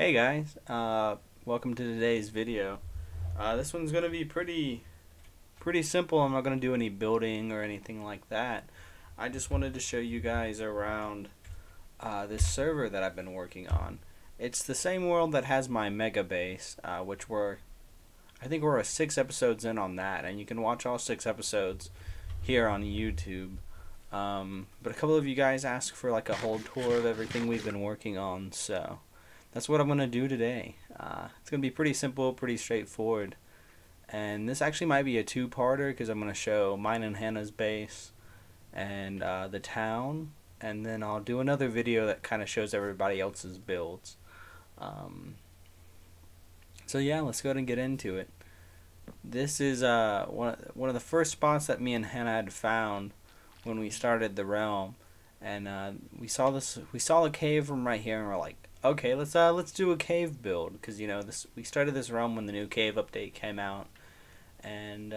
Hey guys, welcome to today's video. This one's gonna be pretty simple. I'm not gonna do any building or anything like that. I just wanted to show you guys around this server that I've been working on. It's the same world that has my mega base, which I think we're 6 episodes in on that, and you can watch all 6 episodes here on YouTube. But a couple of you guys asked for like a whole tour of everything we've been working on, so that's what I'm going to do today. It's going to be pretty simple, pretty straightforward. And this actually might be a two-parter because I'm going to show mine and Hannah's base and the town. And then I'll do another video that kind of shows everybody else's builds. So yeah, let's go ahead and get into it. This is one of the first spots that me and Hannah had found when we started the realm. And we saw the cave from right here, and we're like, okay, let's do a cave build, because we started this realm when the new cave update came out, and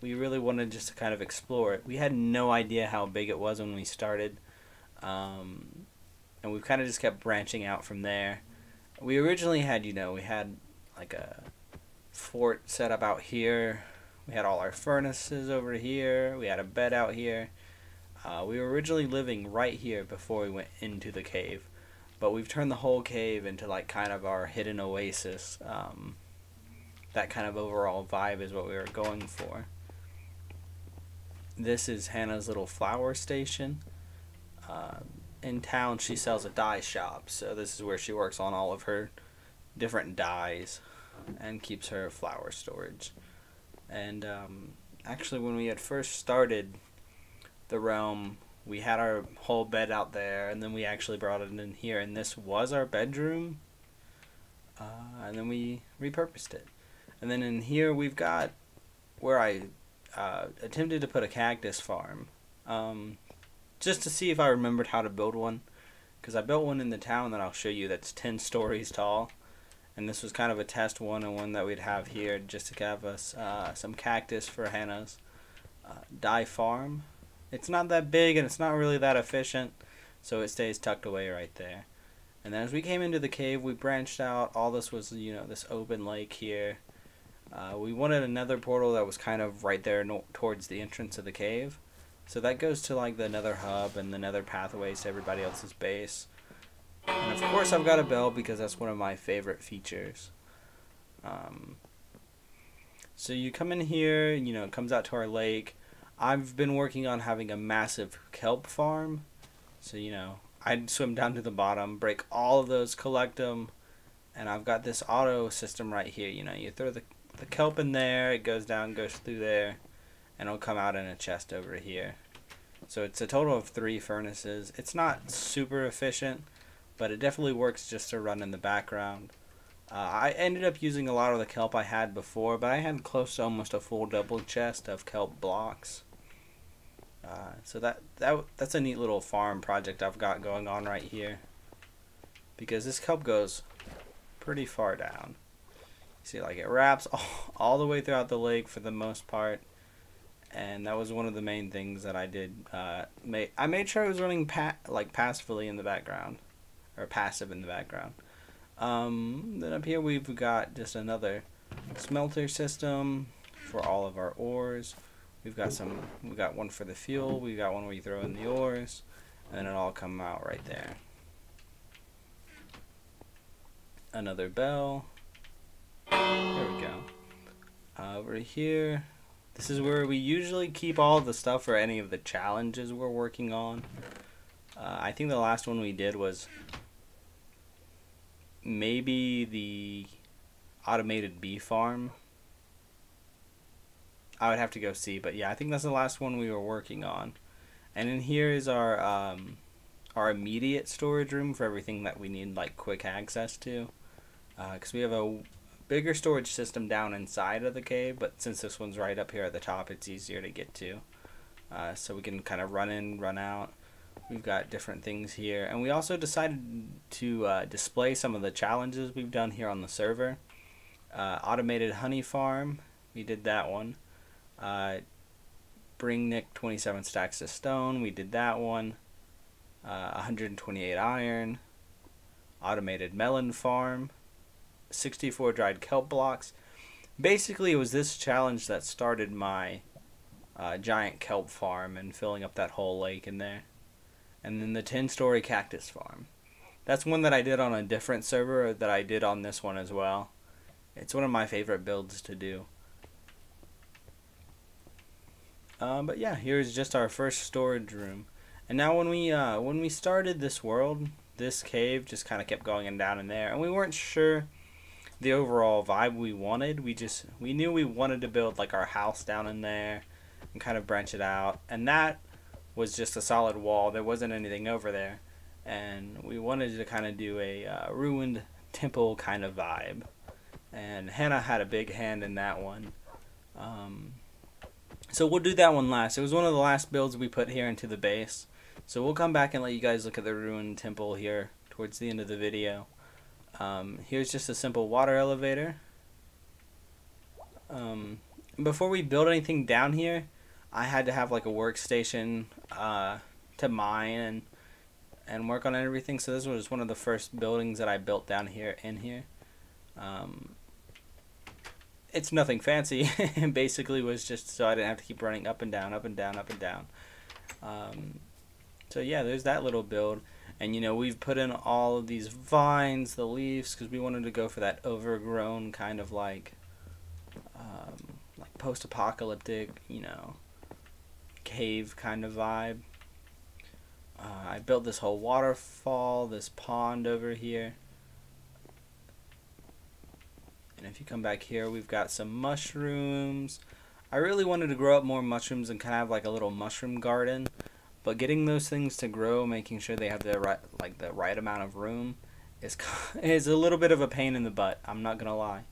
we really wanted just to kind of explore it. We had no idea how big it was when we started, and we've kind of just kept branching out from there. We originally had we had like a fort set up out here. We had all our furnaces over here. We had a bed out here. We were originally living right here before we went into the cave. But we've turned the whole cave into like kind of our hidden oasis. That kind of overall vibe is what we were going for. This is Hannah's little flower station. In town she sells a dye shop, so this is where she works on all of her different dyes and keeps her flower storage. And actually when we had first started the realm, we had our whole bed out there, and then we actually brought it in here, and this was our bedroom, and then we repurposed it. And then in here we've got where I attempted to put a cactus farm, just to see if I remembered how to build one, because I built one in the town that I'll show you that's 10 stories tall, and this was kind of a test one, and one that we'd have here just to give us some cactus for Hannah's dye farm. It's not that big, and it's not really that efficient, so it stays tucked away right there. And then as we came into the cave, we branched out. All this was, this open lake here. We wanted another portal that was kind of right there towards the entrance of the cave. So that goes to like the nether hub and the nether pathways to everybody else's base. And of course I've got a bell because that's one of my favorite features. So you come in here, it comes out to our lake. I've been working on having a massive kelp farm, so I'd swim down to the bottom, break all of those, collect them, and I've got this auto system right here. You throw the kelp in there, it goes down, goes through there, and it'll come out in a chest over here. So it's a total of 3 furnaces. It's not super efficient, but it definitely works just to run in the background. I ended up using a lot of the kelp I had before, but I had close to almost a full double chest of kelp blocks. So that's a neat little farm project I've got going on right here, because this kelp goes pretty far down. You see, like, it wraps all the way throughout the lake for the most part, and that was one of the main things that I did. I made sure it was running passively in the background, or passive in the background. Then up here we've got just another smelter system for all of our ores. We've got one for the fuel, we've got one where you throw in the ores, and then it'll all come out right there. Another bell. There we go. Over here, this is where we usually keep all the stuff for any of the challenges we're working on. I think the last one we did was maybe the automated bee farm. I would have to go see, but yeah, I think that's the last one we were working on. And in here is our immediate storage room for everything that we need like quick access to, because we have a bigger storage system down inside of the cave, but since this one's right up here at the top, it's easier to get to, so we can kind of run in, run out. We've got different things here, and we also decided to display some of the challenges we've done here on the server. Automated honey farm, we did that one. Bring Nick 27 stacks of stone, we did that one. 128 iron. automated melon farm, 64 dried kelp blocks. Basically, it was this challenge that started my giant kelp farm and filling up that whole lake in there. And then the 10-story cactus farm. That's one that I did on a different server that I did on this one as well. It's one of my favorite builds to do. But yeah, here's just our first storage room. And now when we started this world, this cave just kind of kept going and down in there, and we weren't sure the overall vibe we wanted. We knew we wanted to build like our house down in there and kind of branch it out, and that was just a solid wall. There wasn't anything over there, and we wanted to kind of do a ruined temple kind of vibe, and Hannah had a big hand in that one. So we'll do that one last. It was one of the last builds we put here into the base, so we'll come back and let you guys look at the ruined temple here towards the end of the video. Here's just a simple water elevator. Before we build anything down here, I had to have like a workstation to mine and work on everything. So this was one of the first buildings that I built down here in here. It's nothing fancy. It basically was just so I didn't have to keep running up and down, up and down, up and down. So yeah, there's that little build. And you know, we've put in all of these vines, the leaves, because we wanted to go for that overgrown kind of like post-apocalyptic, you know, cave kind of vibe. I built this whole waterfall, this pond over here. And if you come back here, we've got some mushrooms. I really wanted to grow up more mushrooms and kind of have like a little mushroom garden. But getting those things to grow, making sure they have the right amount of room, is a little bit of a pain in the butt. I'm not gonna lie.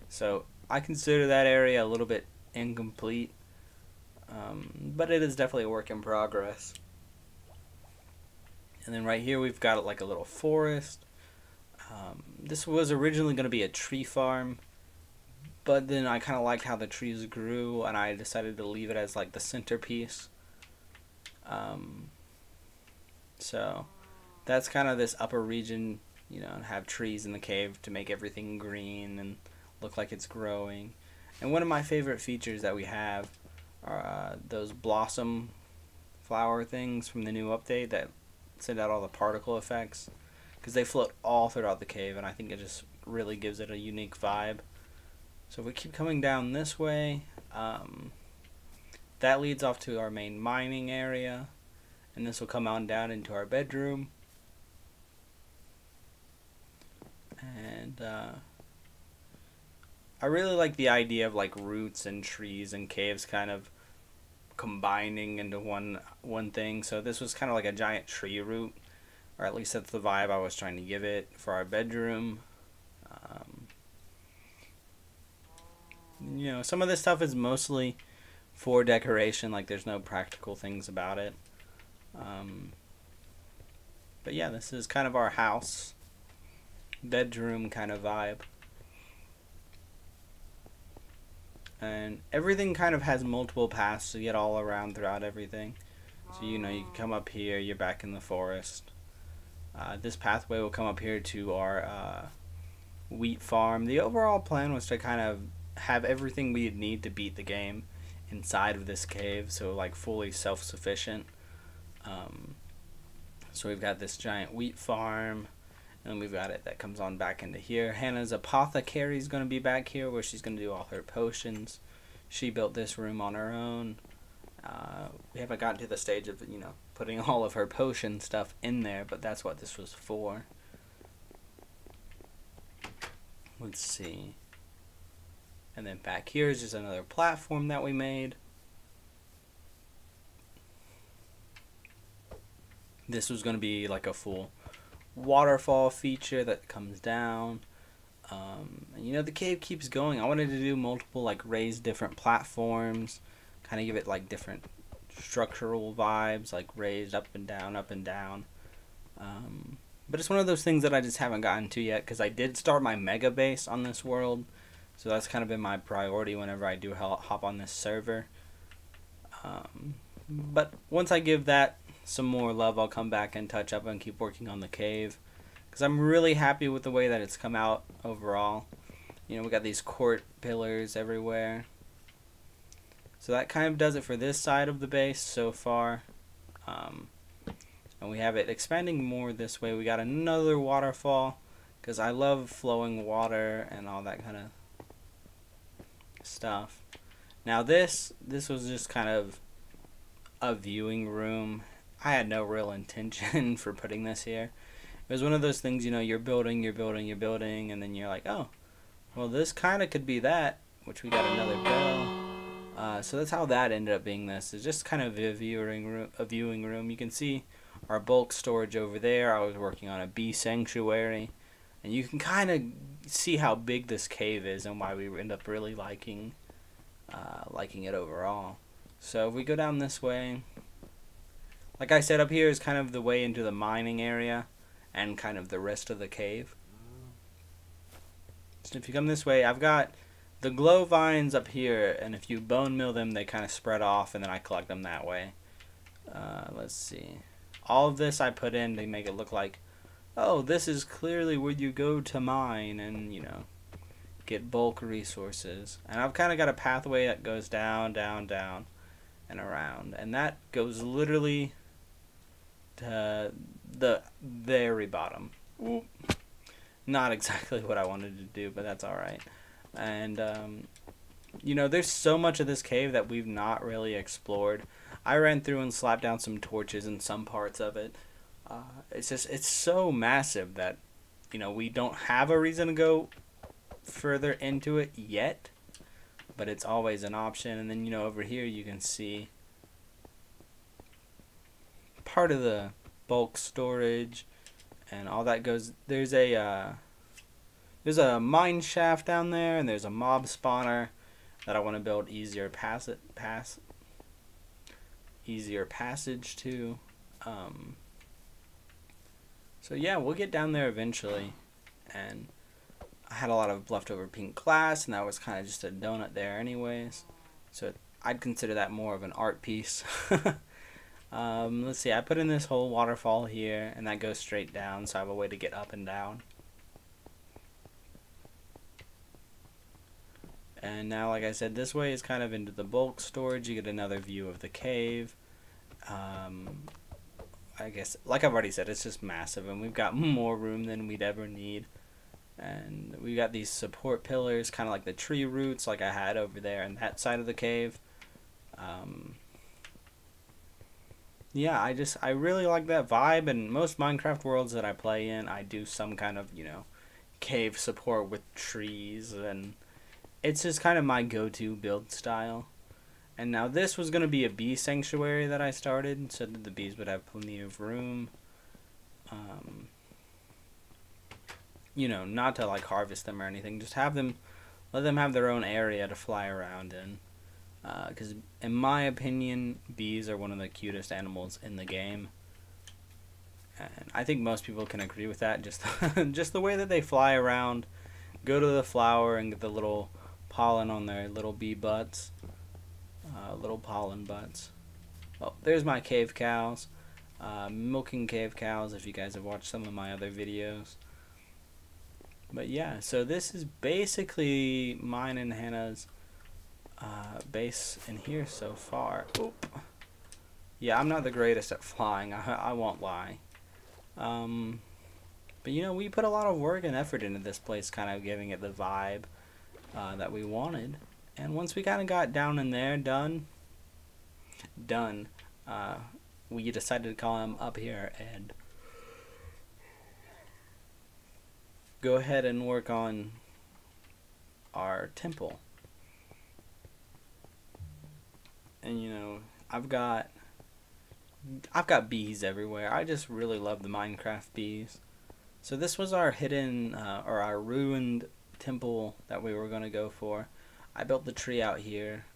So I consider that area a little bit incomplete, but it is definitely a work in progress. And then right here we've got like a little forest. This was originally going to be a tree farm, but then I kind of liked how the trees grew, and I decided to leave it as like the centerpiece. So that's kind of this upper region, you know, and have trees in the cave to make everything green and look like it's growing. And one of my favorite features that we have are those blossom flower things from the new update that send out all the particle effects, because they float all throughout the cave, and I think it just really gives it a unique vibe. So if we keep coming down this way, that leads off to our main mining area, and this will come on down into our bedroom. And I really like the idea of like roots and trees and caves kind of combining into one thing. So this was kind of like a giant tree root, or at least that's the vibe I was trying to give it for our bedroom. You know, some of this stuff is mostly for decoration, like there's no practical things about it. But yeah, this is kind of our house bedroom kind of vibe. And everything kind of has multiple paths to get all around throughout everything. So you know, you can come up here, you're back in the forest. This pathway will come up here to our wheat farm. The overall plan was to kind of have everything we'd need to beat the game inside of this cave, so like fully self-sufficient. So we've got this giant wheat farm, and we've got it that comes on back into here. Hannah's apothecary is going to be back here where she's going to do all her potions. She built this room on her own. We haven't gotten to the stage of, you know, putting all of her potion stuff in there, but that's what this was for. Let's see. And then back here is just another platform that we made. This was going to be like a full waterfall feature that comes down. And you know, the cave keeps going. I wanted to do multiple like raised different platforms, kind of give it like different structural vibes, like raised up and down, up and down. But it's one of those things that I just haven't gotten to yet, because I did start my mega base on this world, so that's kind of been my priority whenever I do hop on this server. But once I give that some more love, I'll come back and touch up and keep working on the cave. because I'm really happy with the way that it's come out overall. You know, we got these quart pillars everywhere. So that kind of does it for this side of the base so far. And we have it expanding more this way. We got another waterfall, because I love flowing water and all that kind of stuff. Now this was just kind of a viewing room. I had no real intention for putting this here. It was one of those things, you know, you're building, and then you're like, oh, well, this kind of could be that, which we got another bell. So that's how that ended up being this. It's just kind of a viewing room. You can see our bulk storage over there. I was working on a bee sanctuary. And you can kind of see how big this cave is and why we end up really liking it overall. So if we go down this way, like I said, up here is kind of the way into the mining area and kind of the rest of the cave. So if you come this way, I've got the glow vines up here, and if you bone mill them, they kind of spread off, and then I collect them that way. Let's see. All of this I put in to make it look like, oh, this is clearly where you go to mine and, you know, get bulk resources. And I've kind of got a pathway that goes down, down, down, and around. And that goes literally to the very bottom. Ooh. Not exactly what I wanted to do, but that's alright. And, you know, there's so much of this cave that we've not really explored. I ran through and slapped down some torches in some parts of it. It's so massive that, you know, we don't have a reason to go further into it yet, but it's always an option. And then, you know, over here you can see part of the bulk storage and all that goes. There's a mine shaft down there, and there's a mob spawner that I want to build easier passage to. So yeah, we'll get down there eventually. And I had a lot of leftover pink glass, and that was kind of just a donut there anyways. So I'd consider that more of an art piece. Let's see, I put in this whole waterfall here, and that goes straight down, so I have a way to get up and down. And now, like I said, this way is kind of into the bulk storage. You get another view of the cave. I guess, like I've already said, it's just massive, and we've got more room than we'd ever need. And we got these support pillars, kind of like the tree roots, like I had over there in that side of the cave. Yeah, I really like that vibe, and most Minecraft worlds that I play in, I do some kind of, you know, cave support with trees, and it's just kind of my go-to build style. And now this was going to be a bee sanctuary that I started, so that the bees would have plenty of room. You know, not to like harvest them or anything, just have them, let them have their own area to fly around in. Because in my opinion, bees are one of the cutest animals in the game. And I think most people can agree with that. Just just the way that they fly around, go to the flower and get the little pollen on their little bee butts. Little pollen butts. Oh, there's my cave cows. Milking cave cows, if you guys have watched some of my other videos. But yeah, so this is basically mine and Hannah's base in here so far. Oop. Yeah, I'm not the greatest at flying, I won't lie. But you know, we put a lot of work and effort into this place, kind of giving it the vibe that we wanted. And once we kind of got down in there, done, we decided to call him up here and go ahead and work on our temple. And you know, I've got bees everywhere. I just really love the Minecraft bees. So this was our hidden or our ruined temple that we were going to go for. I built the tree out here.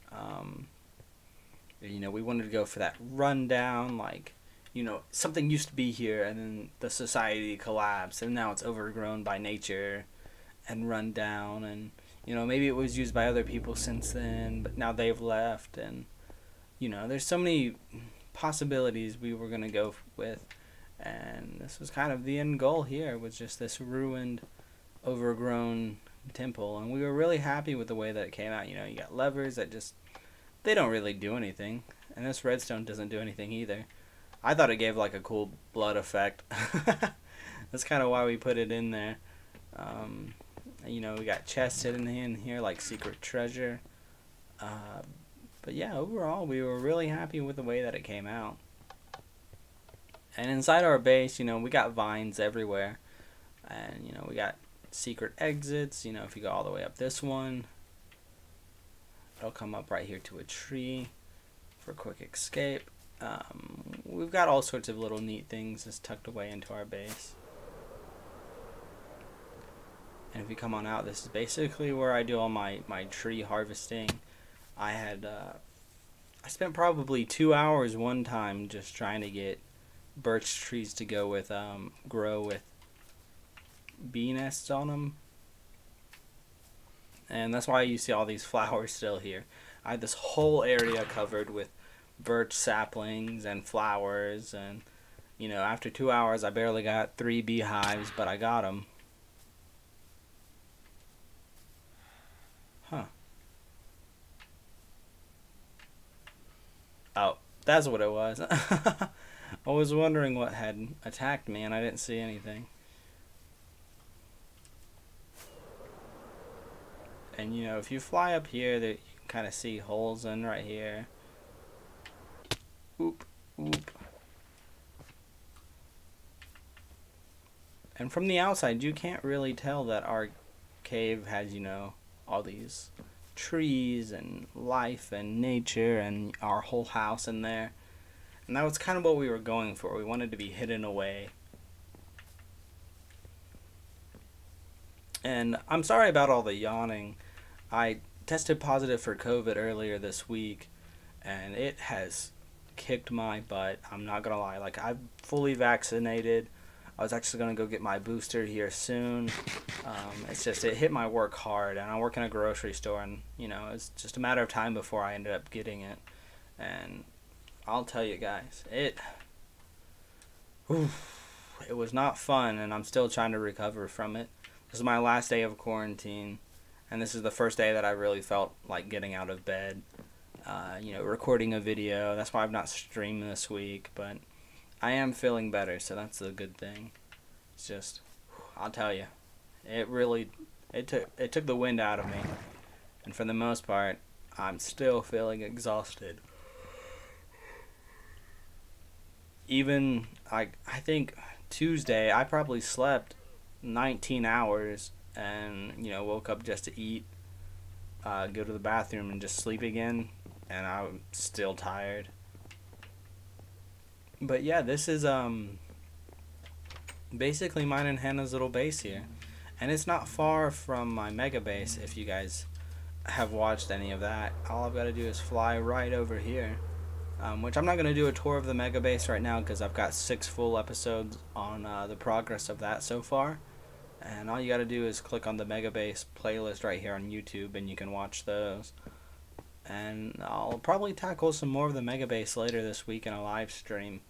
You know, we wanted to go for that rundown, like, you know, something used to be here and then the society collapsed and now it's overgrown by nature and run down, and you know, maybe it was used by other people since then, but now they've left, and you know, there's so many possibilities we were going to go with. And this was kind of the end goal here, was just this ruined, overgrown temple. And we were really happy with the way that it came out. You know, you got levers that just, they don't really do anything. And this redstone doesn't do anything either. I thought it gave like a cool blood effect. That's kind of why we put it in there. You know, we got chests hidden in here like secret treasure. But yeah, overall, we were really happy with the way that it came out. And inside our base, you know, we got vines everywhere. And, you know, we got secret exits. You know, if you go all the way up this one, it'll come up right here to a tree for quick escape. We've got all sorts of little neat things just tucked away into our base. And if you come on out, this is basically where I do all my tree harvesting. I spent probably 2 hours one time just trying to get birch trees to go with grow with bee nests on them. And that's why you see all these flowers still here. I had this whole area covered with birch saplings and flowers, and you know, after 2 hours I barely got 3 beehives, but I got them. Huh. Oh, that's what it was. I was wondering what had attacked me and I didn't see anything. And you know, if you fly up here, that you can kind of see holes in right here. Oop, oop. And from the outside, you can't really tell that our cave has, you know, all these trees and life and nature and our whole house in there. And that was kind of what we were going for. We wanted to be hidden away. And I'm sorry about all the yawning. I tested positive for COVID earlier this week, and it has kicked my butt. I'm not gonna lie. Like, I'm fully vaccinated. I was actually gonna go get my booster here soon. It's just, it hit my work hard, and I work in a grocery store, and you know, it's just a matter of time before I ended up getting it. And I'll tell you guys, it was not fun, and I'm still trying to recover from it. This is my last day of quarantine, and this is the first day that I really felt like getting out of bed. You know, recording a video. That's why I've not streamed this week, but I am feeling better, so that's a good thing. It's just, I'll tell you, it took the wind out of me, and for the most part, I'm still feeling exhausted. Even, I think Tuesday, I probably slept 19 hours and, you know, woke up just to eat, go to the bathroom and just sleep again, and I'm still tired. But yeah, this is basically mine and Hannah's little base here, and it's not far from my mega base. If you guys have watched any of that, all I've got to do is fly right over here. Which I'm not going to do a tour of the mega base right now because I've got 6 full episodes on the progress of that so far. And all you got to do is click on the mega base playlist right here on YouTube and you can watch those. And I'll probably tackle some more of the mega base later this week in a live stream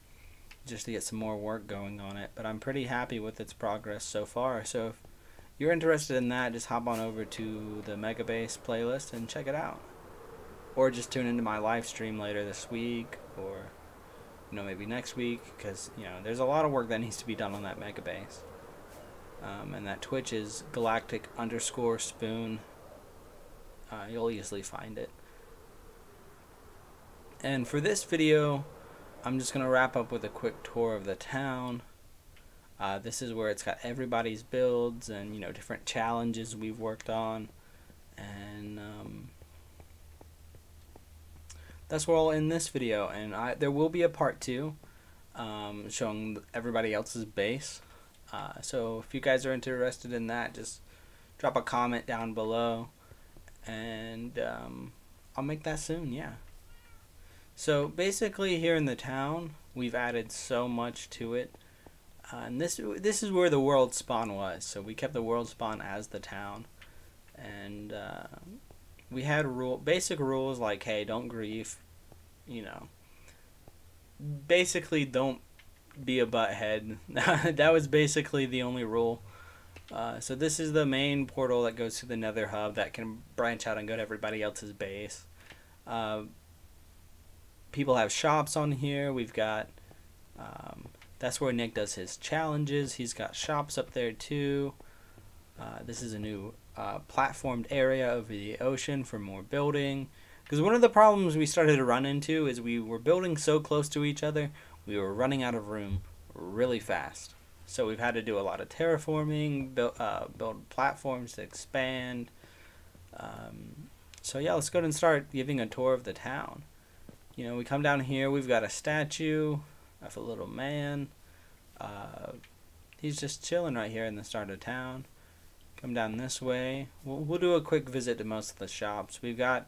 just to get some more work going on it. But I'm pretty happy with its progress so far. So if you're interested in that, just hop on over to the mega base playlist and check it out. Or just tune into my live stream later this week, or, you know, maybe next week, because, you know, there's a lot of work that needs to be done on that mega base. And that Twitch is Galactic_spoon. You'll easily find it. And for this video, I'm just going to wrap up with a quick tour of the town. This is where it's got everybody's builds and, you know, different challenges we've worked on. And, that's all in this video, and there will be a part 2 showing everybody else's base. So if you guys are interested in that, just drop a comment down below, and I'll make that soon, yeah. So basically here in the town, we've added so much to it. And this is where the world spawn was, so we kept the world spawn as the town. And we had basic rules like, hey, don't grief, you know, basically don't be a butthead. That was basically the only rule. So this is the main portal that goes to the Nether hub that can branch out and go to everybody else's base. People have shops on here. We've got that's where Nick does his challenges. He's got shops up there too. This is a new platformed area over the ocean for more building. Because one of the problems we started to run into is we were building so close to each other, we were running out of room really fast. So we've had to do a lot of terraforming, build platforms to expand. So yeah, let's go ahead and start giving a tour of the town. You know, we come down here, we've got a statue of a little man. He's just chilling right here in the start of town. Come down this way. We'll do a quick visit to most of the shops. We've got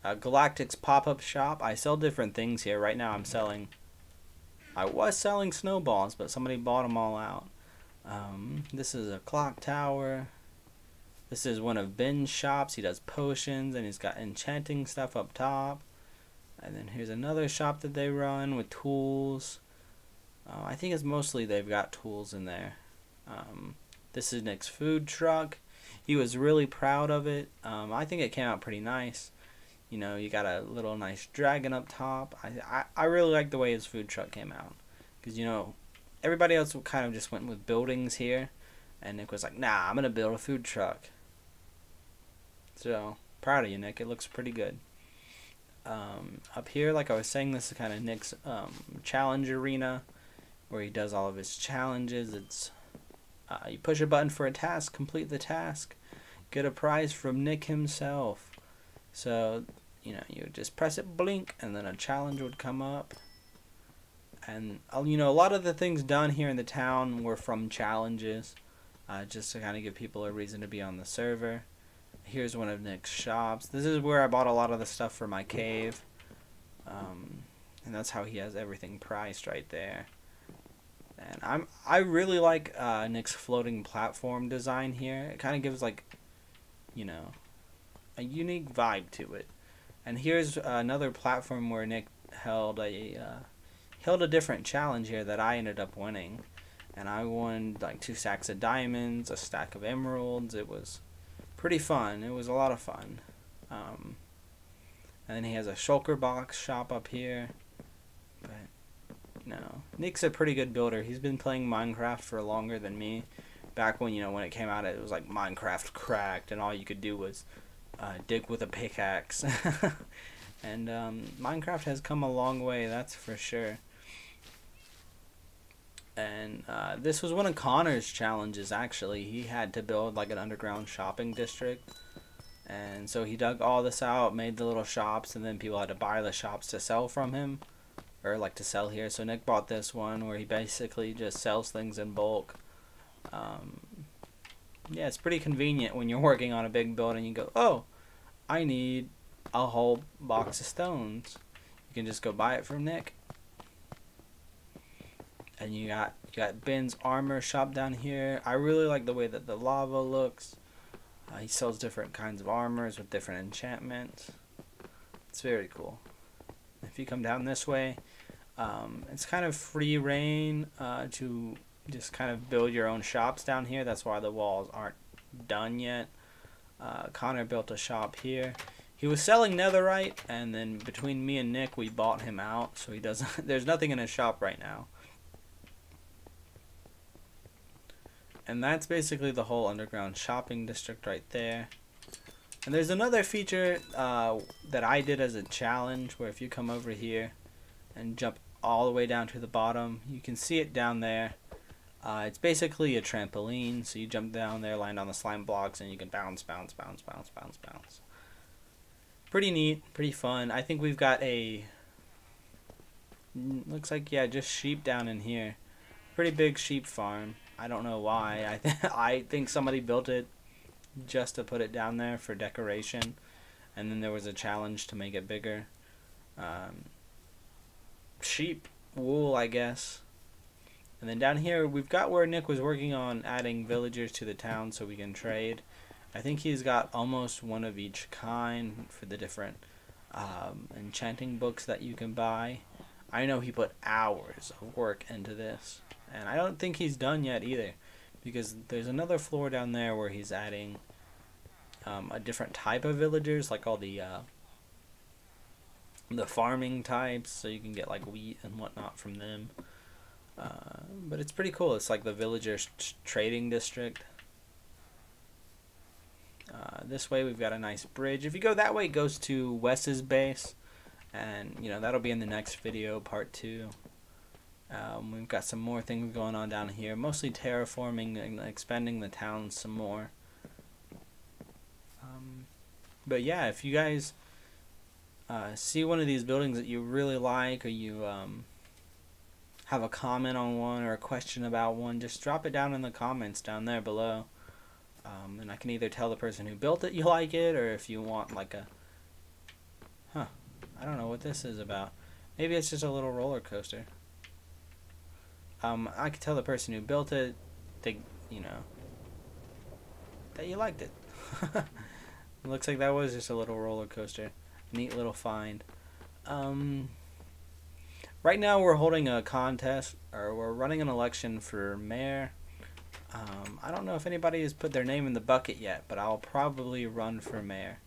Galactic's pop-up shop. I sell different things here. Right now I was selling snowballs, but somebody bought them all out. This is a clock tower. This is one of Ben's shops. He does potions, and he's got enchanting stuff up top. And then here's another shop that they run with tools. I think it's mostly they've got tools in there. This is Nick's food truck. He was really proud of it. I think it came out pretty nice. You know, you got a little nice dragon up top. I really like the way his food truck came out. Because, you know, everybody else kind of just went with buildings here. And Nick was like, nah, I'm going to build a food truck. So, proud of you, Nick. It looks pretty good. Up here, like I was saying, this is kind of Nick's challenge arena. Where he does all of his challenges. It's you push a button for a task, complete the task. Get a prize from Nick himself. So, you know, you just press it, blink, and then a challenge would come up. And, you know, a lot of the things done here in the town were from challenges. Just to kind of give people a reason to be on the server. Here's one of Nick's shops. This is where I bought a lot of the stuff for my cave. And that's how he has everything priced right there. And I really like Nick's floating platform design here. It kind of gives, like, you know, a unique vibe to it. And here's another platform where Nick held a different challenge here that I ended up winning. And I won like 2 stacks of diamonds, a stack of emeralds. It was pretty fun. It was a lot of fun. And then he has a shulker box shop up here. But no, Nick's a pretty good builder. He's been playing Minecraft for longer than me. Back when, you know, when it came out, it was like Minecraft cracked and all you could do was dig with a pickaxe. And Minecraft has come a long way, that's for sure. And this was one of Connor's challenges, actually. He had to build like an underground shopping district. And so he dug all this out, made the little shops, and then people had to buy the shops to sell from him. Or like to sell here. So Nick bought this one where he basically just sells things in bulk. Yeah, it's pretty convenient when you're working on a big building. You go, oh, I need a whole box of stones. You can just go buy it from Nick. And you got Ben's armor shop down here. I really like the way that the lava looks. He sells different kinds of armors with different enchantments. It's very cool. If you come down this way, it's kind of free reign to just kind of build your own shops down here. That's why the walls aren't done yet. Connor built a shop here. He was selling netherite, and then between me and Nick, we bought him out. So he doesn't. There's nothing in his shop right now. And that's basically the whole underground shopping district right there. And there's another feature that I did as a challenge, where if you come over here and jump all the way down to the bottom, you can see it down there. It's basically a trampoline, so you jump down there, land on the slime blocks, and you can bounce, bounce, bounce, bounce, bounce, bounce. Pretty neat, pretty fun. I think we've got a, looks like, yeah, just sheep down in here. Pretty big sheep farm. I don't know why. I think somebody built it just to put it down there for decoration, and then there was a challenge to make it bigger. Sheep wool, I guess. And then down here we've got where Nick was working on adding villagers to the town so we can trade. I think he's got almost one of each kind for the different enchanting books that you can buy. I know he put hours of work into this, and I don't think he's done yet either, because there's another floor down there where he's adding a different type of villagers, like all the farming types, so you can get like wheat and whatnot from them. But it's pretty cool. It's like the villagers trading district. This way we've got a nice bridge. If you go that way, it goes to Wes's base, and you know that'll be in the next video, part 2. We've got some more things going on down here, mostly terraforming and expanding the town some more. But yeah, if you guys see one of these buildings that you really like, or you have a comment on one or a question about one, just drop it down in the comments down there below. And I can either tell the person who built it you like it, or if you want like a... I don't know what this is about. Maybe it's just a little roller coaster. I could tell the person who built it, that you liked it. It looks like that was just a little roller coaster. Neat little find. Right now we're holding a contest, or we're running an election for mayor. I don't know if anybody has put their name in the bucket yet, but I'll probably run for mayor.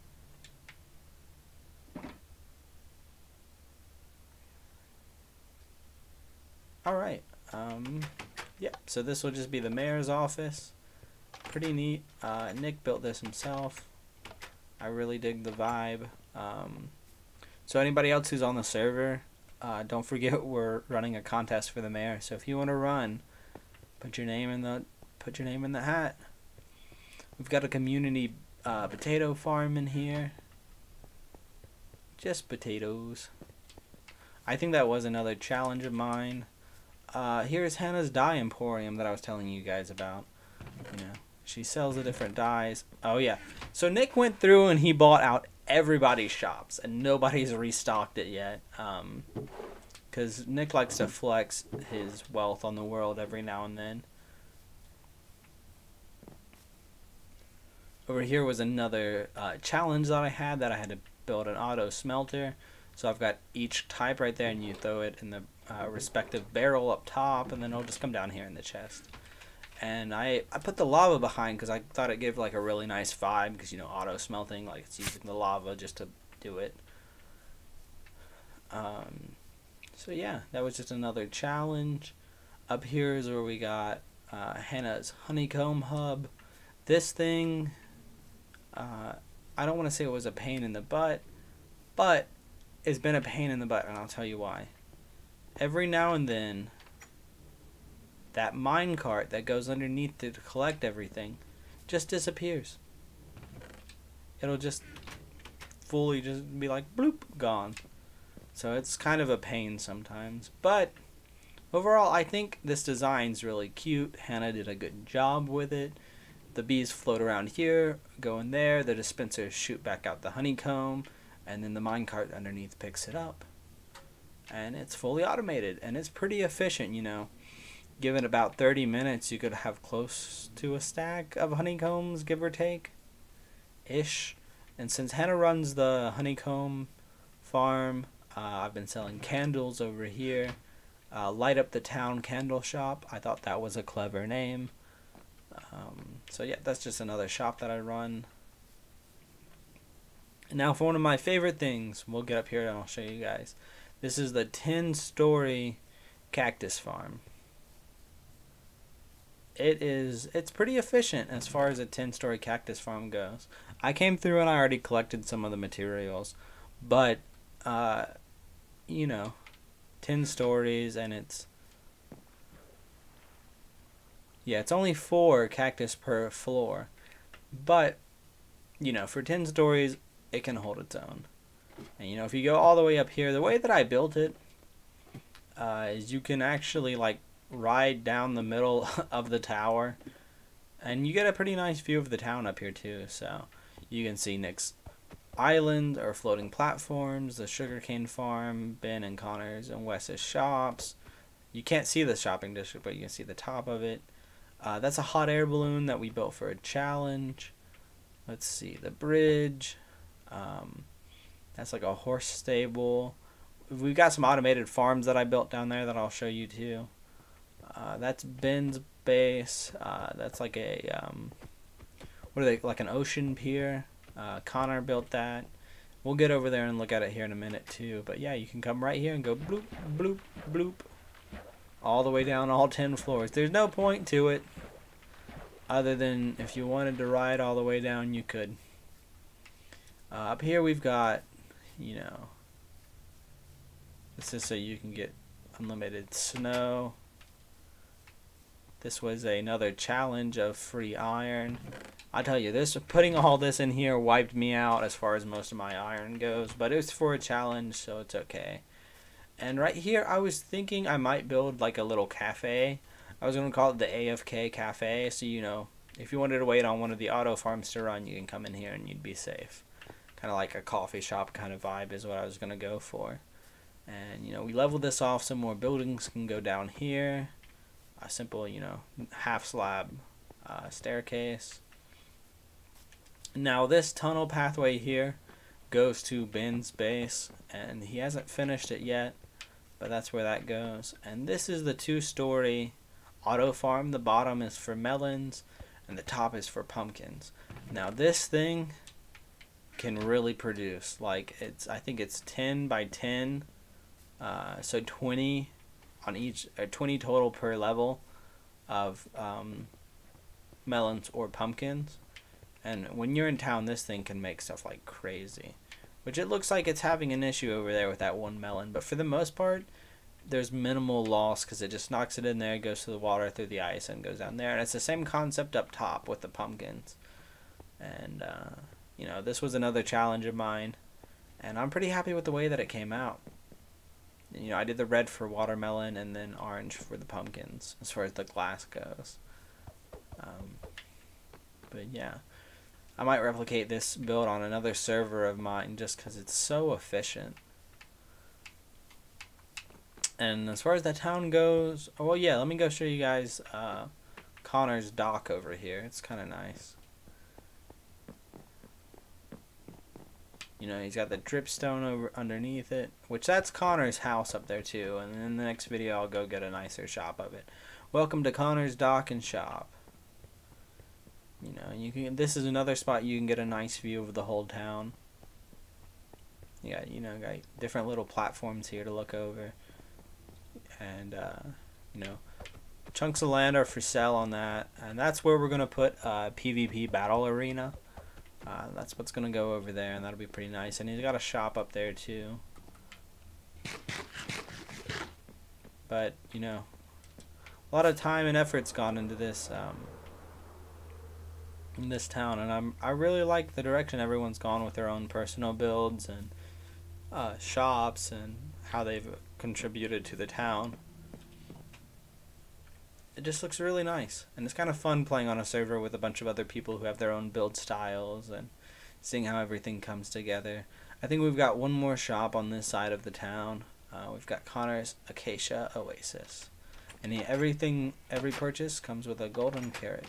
Alright, yeah, so this will just be the mayor's office. Pretty neat. Nick built this himself. I really dig the vibe. So anybody else who's on the server, don't forget we're running a contest for the mayor. So if you want to run, put your name in the hat. We've got a community potato farm in here. Just potatoes. I think that was another challenge of mine. Here's Hannah's dye emporium that I was telling you guys about. She sells the different dyes. Oh yeah. So Nick went through and he bought out everybody's shops, and nobody's restocked it yet. Because Nick likes to flex his wealth on the world every now and then. Over here was another challenge that I had to build an auto smelter. So I've got each type right there, and you throw it in the respective barrel up top, and then it'll just come down here in the chest. And I put the lava behind because I thought it gave like a really nice vibe, because auto smelting, like it's using the lava just to do it. So yeah, that was just another challenge. Up here is where we got Hannah's honeycomb hub. This thing, I don't want to say it was a pain in the butt, but it's been a pain in the butt, and I'll tell you why. Every now and then, that minecart that goes underneath to collect everything just disappears. It'll just fully just be like bloop, gone. So it's kind of a pain sometimes, but overall I think this design's really cute. Hannah did a good job with it. The bees float around here, go in there, the dispensers shoot back out the honeycomb, and then the minecart underneath picks it up. And it's fully automated, and it's pretty efficient, Given about 30 minutes, you could have close to a stack of honeycombs, give or take, ish. And since Hannah runs the honeycomb farm, I've been selling candles over here. Light Up the Town Candle Shop. I thought that was a clever name. So yeah, that's just another shop that I run. And now for one of my favorite things, we'll get up here and I'll show you guys. This is the 10-story Cactus Farm. It's pretty efficient as far as a 10-story cactus farm goes. I came through and I already collected some of the materials, but 10 stories, and it's only 4 cactus per floor, but for 10 stories it can hold its own. And if you go all the way up here, the way that I built it is you can actually like ride down the middle of the tower, and you get a pretty nice view of the town up here too. So you can see Nick's island or floating platforms, the Sugarcane Farm, Ben and Connor's and Wes's shops. You can't see the shopping district, but you can see the top of it. That's a hot air balloon that we built for a challenge. Let's see, the bridge. That's like a horse stable. we've got some automated farms that I built down there that I'll show you too. That's Ben's base. That's like a what are they, like an ocean pier? Connor built that. We'll get over there and look at it here in a minute too. But yeah, you can come right here and go bloop, bloop, bloop, all the way down all 10 floors. There's no point to it, other than if you wanted to ride all the way down, you could. Up here we've got, you know, this is so you can get unlimited snow. This was another challenge of free iron. I tell you, this putting all this in here wiped me out as far as most of my iron goes, but it was for a challenge, so it's okay. And right here, I was thinking I might build like a little cafe. I was going to call it the Afk Cafe, so you know, if you wanted to wait on one of the auto farms to run, you can come in here and you'd be safe. Kind of like a coffee shop kind of vibe is what I was going to go for. And you know, we leveled this off, some more buildings can go down here. A simple, you know, half slab staircase. Now this tunnel pathway here goes to Ben's base, and he hasn't finished it yet, but that's where that goes. And this is the 2-story auto farm. The bottom is for melons and the top is for pumpkins. Now this thing can really produce, like, I think it's 10 by 10, so 20 on each, or 20 total per level of melons or pumpkins. And when you're in town, this thing can make stuff like crazy. Which it looks like it's having an issue over there with that one melon. But for the most part, there's minimal loss because it just knocks it in there, goes to the water, through the ice, and goes down there. And it's the same concept up top with the pumpkins. And, you know, this was another challenge of mine. And I'm pretty happy with the way that it came out. You know, I did the red for watermelon and then orange for the pumpkins as far as the glass goes. But yeah. I might replicate this build on another server of mine just because it's so efficient. And as far as the town goes, oh, well, yeah, let me go show you guys Connor's dock over here. It's kind of nice. You know, he's got the dripstone over underneath it, which that's Connor's house up there too. And in the next video, I'll go get a nicer shot of it. Welcome to Connor's dock and shop. You know, you can. This is another spot you can get a nice view of the whole town. You got, you know, got different little platforms here to look over, and you know, chunks of land are for sale on that, and that's where we're gonna put PvP battle arena. That's what's gonna go over there, and that'll be pretty nice. And he's got a shop up there too. But you know, a lot of time and effort's gone into this. In this town, and I really like the direction everyone's gone with their own personal builds and shops and how they've contributed to the town. It just looks really nice, and it's kind of fun playing on a server with a bunch of other people who have their own build styles and seeing how everything comes together. I think we've got one more shop on this side of the town. We've got Connor's Acacia Oasis, and every purchase comes with a golden carrot.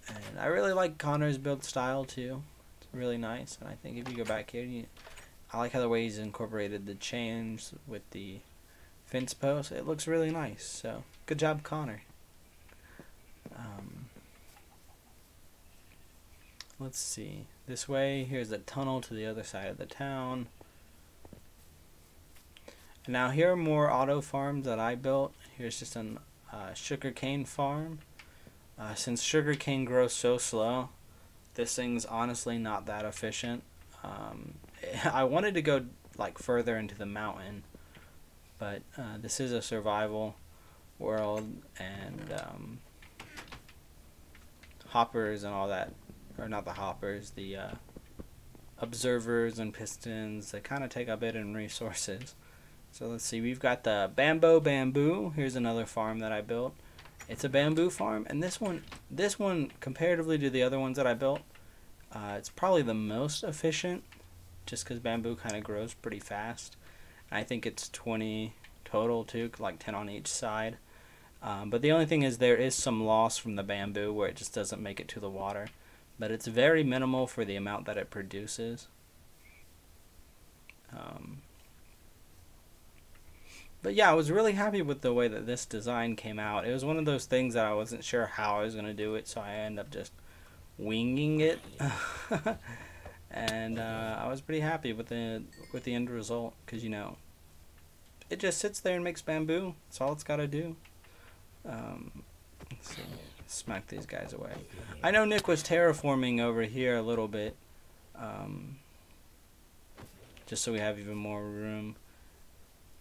And I really like Connor's build style too. It's really nice. And I think if you go back here, I like how the way he's incorporated the chains with the fence posts. It looks really nice. So good job, Connor. Let's see. This way, here's a tunnel to the other side of the town. And now here are more auto farms that I built. Here's just a Sugarcane Farm. Since sugarcane grows so slow, this thing's honestly not that efficient. I wanted to go like further into the mountain, but this is a survival world, and hoppers and all that, or not the hoppers, the observers and pistons, they kind of take a bit in resources. So let's see, we've got the bamboo. Here's another farm that I built. It's a bamboo farm, and this one comparatively to the other ones that I built, it's probably the most efficient, just because bamboo kind of grows pretty fast. I think it's 20 total too, like 10 on each side. But the only thing is there is some loss from the bamboo where it just doesn't make it to the water, but it's very minimal for the amount that it produces. But yeah, I was really happy with the way that this design came out. It was one of those things that I wasn't sure how I was going to do it, so I ended up just winging it. And I was pretty happy with the end result, because you know, it just sits there and makes bamboo. That's all it's got to do. Let's see. Smack these guys away. I know Nick was terraforming over here a little bit, just so we have even more room.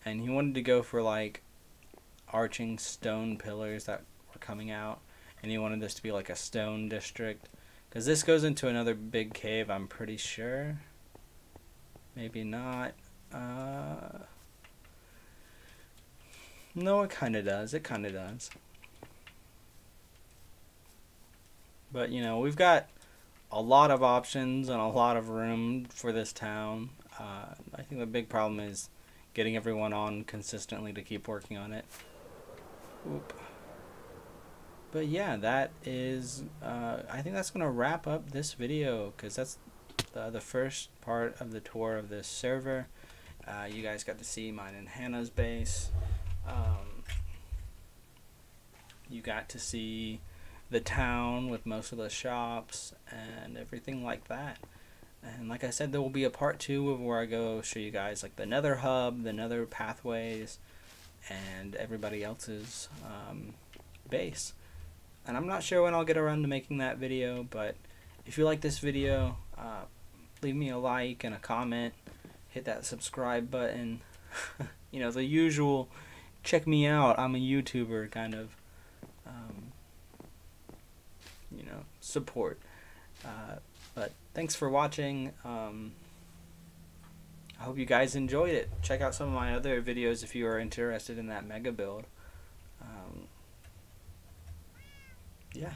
And he wanted to go for like arching stone pillars that were coming out, and he wanted this to be like a stone district, because this goes into another big cave, I'm pretty sure. Maybe not. No, it kind of does. It kind of does. But, you know, we've got a lot of options and a lot of room for this town. I think the big problem is getting everyone on consistently to keep working on it. Oop. But yeah, that is, I think that's going to wrap up this video, because that's the first part of the tour of this server. You guys got to see mine and Hannah's base. You got to see the town with most of the shops and everything like that. And like I said, there will be a part 2 of where I go show you guys like the nether hub, the nether pathways, and everybody else's base. And I'm not sure when I'll get around to making that video, but if you like this video, leave me a like and a comment, hit that subscribe button. You know, the usual check me out, I'm a YouTuber kind of you know, support. But thanks for watching. I hope you guys enjoyed it. Check out some of my other videos if you are interested in that mega build. Yeah.